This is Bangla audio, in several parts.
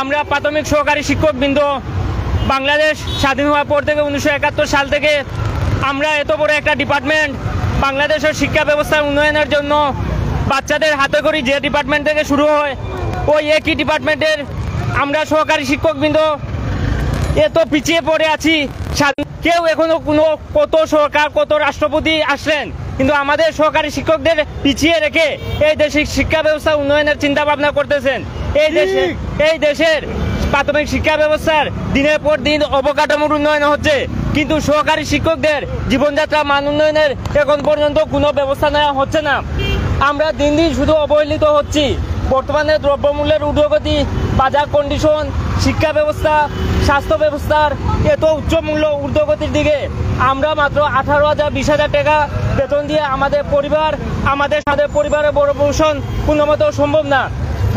আমরা প্রাথমিক সহকারী শিক্ষকবৃন্দ বাংলাদেশ স্বাধীন হওয়ার পর থেকে 1971 সাল থেকে আমরা এত বড় একটা ডিপার্টমেন্ট বাংলাদেশের শিক্ষা ব্যবস্থার উন্নয়নের জন্য বাচ্চাদের হাতে করি যে ডিপার্টমেন্ট থেকে শুরু হয় ওই একই ডিপার্টমেন্টের আমরা সহকারী শিক্ষকবৃন্দ এত পিছিয়ে পড়ে আছি। কেউ এখনো কত সরকার কত রাষ্ট্রপতি আসলেন কিন্তু আমাদের সহকারী শিক্ষকদের পিছিয়ে রেখে এই দেশের শিক্ষা ব্যবস্থা উন্নয়নের চিন্তা ভাবনা করতেছেন। এই দেশের প্রাথমিক শিক্ষা ব্যবস্থার দিনের পর দিন অবকাঠামোর উন্নয়ন হচ্ছে কিন্তু সহকারী শিক্ষকদের জীবনযাত্রা মান উন্নয়নের এখন পর্যন্ত কোনো ব্যবস্থা নেওয়া হচ্ছে না। আমরা দিন দিন শুধু অবহেলিত হচ্ছি। বর্তমানে দ্রব্যমূল্যের ঊর্ধ্বগতি, বাজার কন্ডিশন, শিক্ষা ব্যবস্থা, স্বাস্থ্য ব্যবস্থার এত উচ্চ মূল্য ঊর্ধ্বগতির দিকে আমরা মাত্র 18,000 20,000 টাকা বেতন দিয়ে আমাদের পরিবারের বড় পোষণ কোনোমতো সম্ভব না।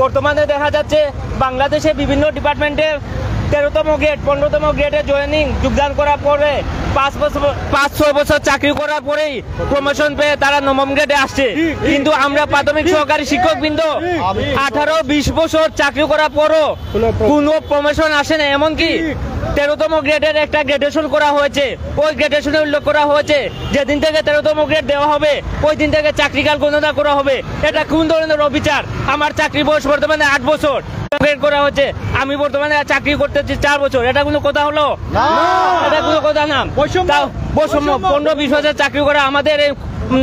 বর্তমানে দেখা যাচ্ছে বাংলাদেশে বিভিন্ন ডিপার্টমেন্টে 13তম গ্রেড 15তম গ্রেডে যোগদান করার পরে 5-6 বছর চাকরি করার পরেই প্রমোশন পেয়ে তারা 9ম গ্রেডে আসছে। কিন্তু আমরা প্রাথমিক সহকারী শিক্ষকবৃন্দ 18-20 বছর চাকরি করার পরও কোনো প্রমোশন আসে না। এমনকি 13তম গ্রেডের একটা গ্রেডেশন করা হয়েছে, ওই গ্রেডেশনে উল্লেখ করা হয়েছে যেদিন থেকে 13তম গ্রেড দেওয়া হবে ওই দিন থেকে চাকরিকাল গণনা করা হবে। এটা কোন ধরনের অবিচার? আমার চাকরি বয়স বর্তমানে 8 বছর করা হচ্ছে, আমি বর্তমানে চাকরি করতেছি 4 বছর। এটা কোনো কথা হলো? এটা কোনো কথা না। বৈষম্য 15-20 বছর চাকরি করা আমাদের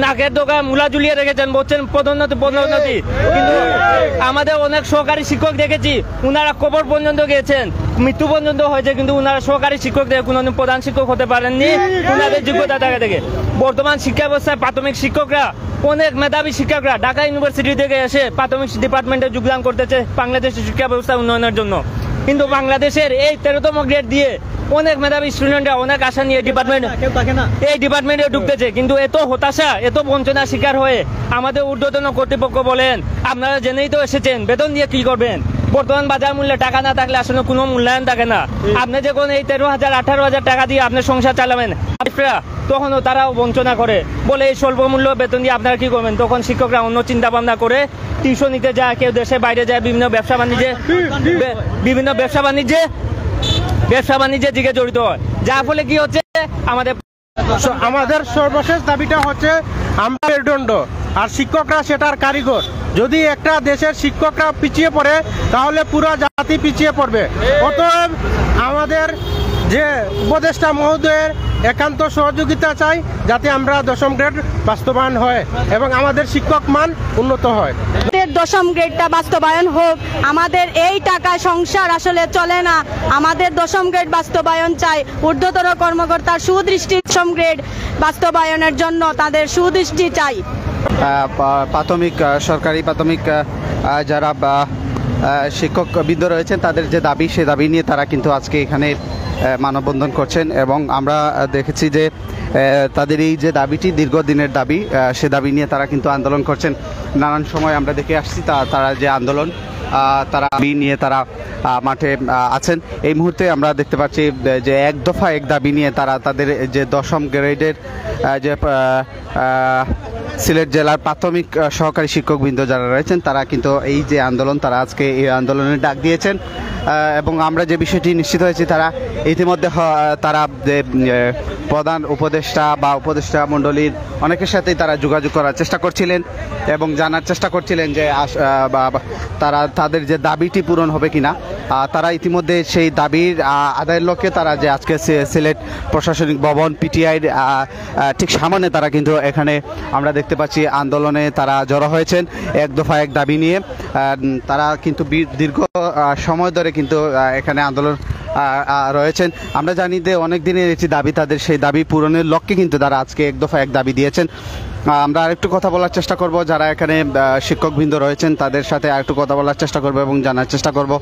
নাকের দোকান মূলা ঝুলিয়ে রেখেছেন, বলছেন পদোন্নতি। কিন্তু আমাদের অনেক সহকারী শিক্ষক দেখেছি উনারা কবর পর্যন্ত গিয়েছেন, মৃত্যু পর্যন্ত হয়েছে, কিন্তু উনারা সহকারী শিক্ষক থেকে কোনোদিন প্রধান শিক্ষক হতে পারেননি উনাদের যোগ্যতা থেকে। বর্তমান শিক্ষা ব্যবস্থায় প্রাথমিক শিক্ষকরা অনেক মেধাবী শিক্ষকরা ঢাকা ইউনিভার্সিটি থেকে এসে প্রাথমিক ডিপার্টমেন্টে যোগদান করতেছে বাংলাদেশের শিক্ষা ব্যবস্থা উন্নয়নের জন্য। কিন্তু বাংলাদেশের এই 13তম গ্রেড দিয়ে অনেক মেধাবী স্টুডেন্টরা অনেক আশা নিয়ে এই ডিপার্টমেন্টে ঢুকতেছে, কিন্তু এত হতাশা এত বঞ্চনার শিকার হয়ে আমাদের ঊর্ধ্বতন কর্তৃপক্ষ বলেন আপনারা জেনেই তো এসেছেন, বেতন দিয়ে কি করবেন? বর্তমান বাজার মূল্যে টাকা না থাকলে আসলে কোনো মূল্যায়ন থাকে না। আপনি যখন এই 13,000-18,000 টাকা দিয়ে আপনার সংসার চালাবেন তখনও তারাও বঞ্চনা করে, বলে এই স্বল্প মূল্য বেতন দিয়ে আপনারা কি করবেন? তখন শিক্ষকরা অন্য চিন্তা ভাবনা করে টিউশন নিতে যায়, কেউ দেশে বাইরে যায়, বিভিন্ন ব্যবসা বাণিজ্যের দিকে জড়িত হয়, যার ফলে কি হচ্ছে আমাদের সর্বশেষ দাবিটা হচ্ছে আমরা মেরুদণ্ড আর শিক্ষকরা সেটার কারিগর। যদি একটা দেশের শিক্ষকরা পিছিয়ে পড়ে তাহলে পুরো জাতি পিছিয়ে পড়বে। অতএব আমাদের যে উপদেষ্টা মহোদয়ের একান্ত সহযোগিতা চাই যাতে আমরা 10ম গ্রেড বাস্তবায়ন হয় এবং আমাদের শিক্ষক মান উন্নত হয়। 10ম গ্রেডটা বাস্তবায়ন হোক। আমাদের এই টাকায় সংসার আসলে চলে না। আমাদের 10ম গ্রেড বাস্তবায়ন চাই। ঊর্ধ্বতন কর্মকর্তার সুদৃষ্টি 10ম গ্রেড বাস্তবায়নের জন্য তাদের সুদৃষ্টি চাই। সরকারি প্রাথমিক যারা শিক্ষকবৃন্দ রয়েছেন তাদের যে দাবি সে দাবি নিয়ে তারা কিন্তু আজকে এখানে মানববন্ধন করছেন এবং আমরা দেখেছি যে তাদের এই যে দাবিটি দীর্ঘদিনের দাবি সে দাবি নিয়ে তারা কিন্তু আন্দোলন করছেন। নানান সময় আমরা দেখে আসছি তারা যে আন্দোলন তারা দাবি নিয়ে তারা মাঠে আছেন। এই মুহূর্তে আমরা দেখতে পাচ্ছি যে এক দফা এক দাবি নিয়ে তারা তাদের যে 10ম গ্রেডের যে সিলেট জেলার প্রাথমিক সহকারী শিক্ষকবৃন্দ যারা রয়েছেন তারা কিন্তু এই যে আন্দোলন তারা আজকে এই আন্দোলনের ডাক দিয়েছেন এবং আমরা যে বিষয়টি নিশ্চিত হয়েছি তারা ইতিমধ্যে তারা যে প্রধান উপদেষ্টা বা উপদেষ্টা মণ্ডলীর অনেকের সাথেই তারা যোগাযোগ করার চেষ্টা করছিলেন এবং জানার চেষ্টা করছিলেন যে তারা তাদের যে দাবিটি পূরণ হবে কিনা। তারা ইতিমধ্যে সেই দাবির আদায়ের লক্ষ্যে তারা যে আজকে সিলেট প্রশাসনিক ভবন পিটিআইয়ের ঠিক সামনে তারা কিন্তু এখানে আমরা দেখতে পাচ্ছি আন্দোলনে তারা জড়ো হয়েছেন এক দফা এক দাবি নিয়ে। তারা কিন্তু দীর্ঘ সময় ধরে কিন্তু এখানে আন্দোলন রয়েছেন। আমরা জানি যে অনেক দিনের একটি দাবি, তাদের সেই দাবি পূরণের লক্ষ্যে কিন্তু তারা আজকে এক দফা এক দাবি দিয়েছেন। আমরা আরেকটু কথা বলার চেষ্টা করব, যারা এখানে শিক্ষকবৃন্দ রয়েছেন তাদের সাথে আরেকটু কথা বলার চেষ্টা করব এবং জানার চেষ্টা করব।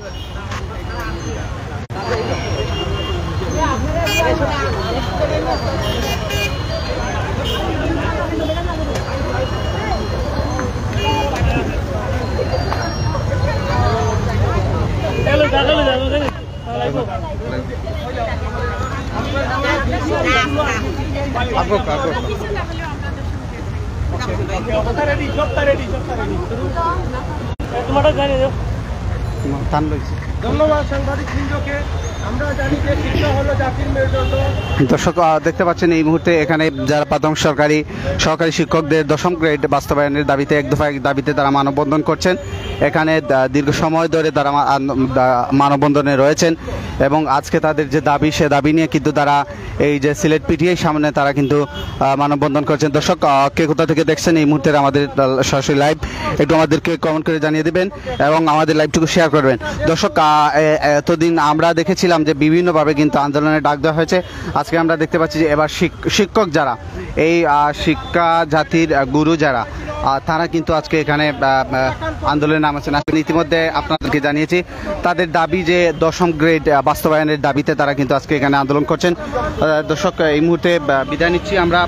ধন্যবাদ সাংবাদিক বৃন্দকে। আমরা জানি যে শিক্ষা হলো জাতির মেরুদণ্ড। দর্শক দেখতে পাচ্ছেন এই মুহূর্তে এখানে যারা প্রাথমিক সহকারী শিক্ষকদের দশম গ্রেড বাস্তবায়নের দাবিতে এক দফা এক দাবিতে তারা মানববন্ধন করছেন। এখানে দীর্ঘ সময় ধরে তারা মানববন্ধনে রয়েছেন এবং আজকে তাদের যে দাবি সে দাবি নিয়ে কিন্তু তারা এই যে সিলেট পিটিআই সামনে তারা কিন্তু মানববন্ধন করছেন। দর্শক কে কোথা থেকে দেখছেন এই মুহূর্তে আমাদের সরাসরি লাইভ একটু আমাদেরকে কমেন্ট করে জানিয়ে দিবেন এবং আমাদের লাইভটুকু শেয়ার করবেন। দর্শক এতদিন আমরা দেখেছিলাম যে বিভিন্নভাবে কিন্তু আন্দোলনের ডাক দেওয়া হয়েছে। আজকে আমরা দেখতে পাচ্ছি যে এবার শিক্ষক যারা এই শিক্ষা জাতির গুরু যারা তারা কিন্তু আজকে এখানে আন্দোলনে নামেছেন। ইতিমধ্যে আপনাদেরকে জানিয়েছি তাদের দাবি যে দশম গ্রেড বাস্তবায়নের দাবিতে তারা কিন্তু আজকে এখানে আন্দোলন করছেন। দর্শক এই মুহূর্তে বিদায় নিচ্ছি আমরা।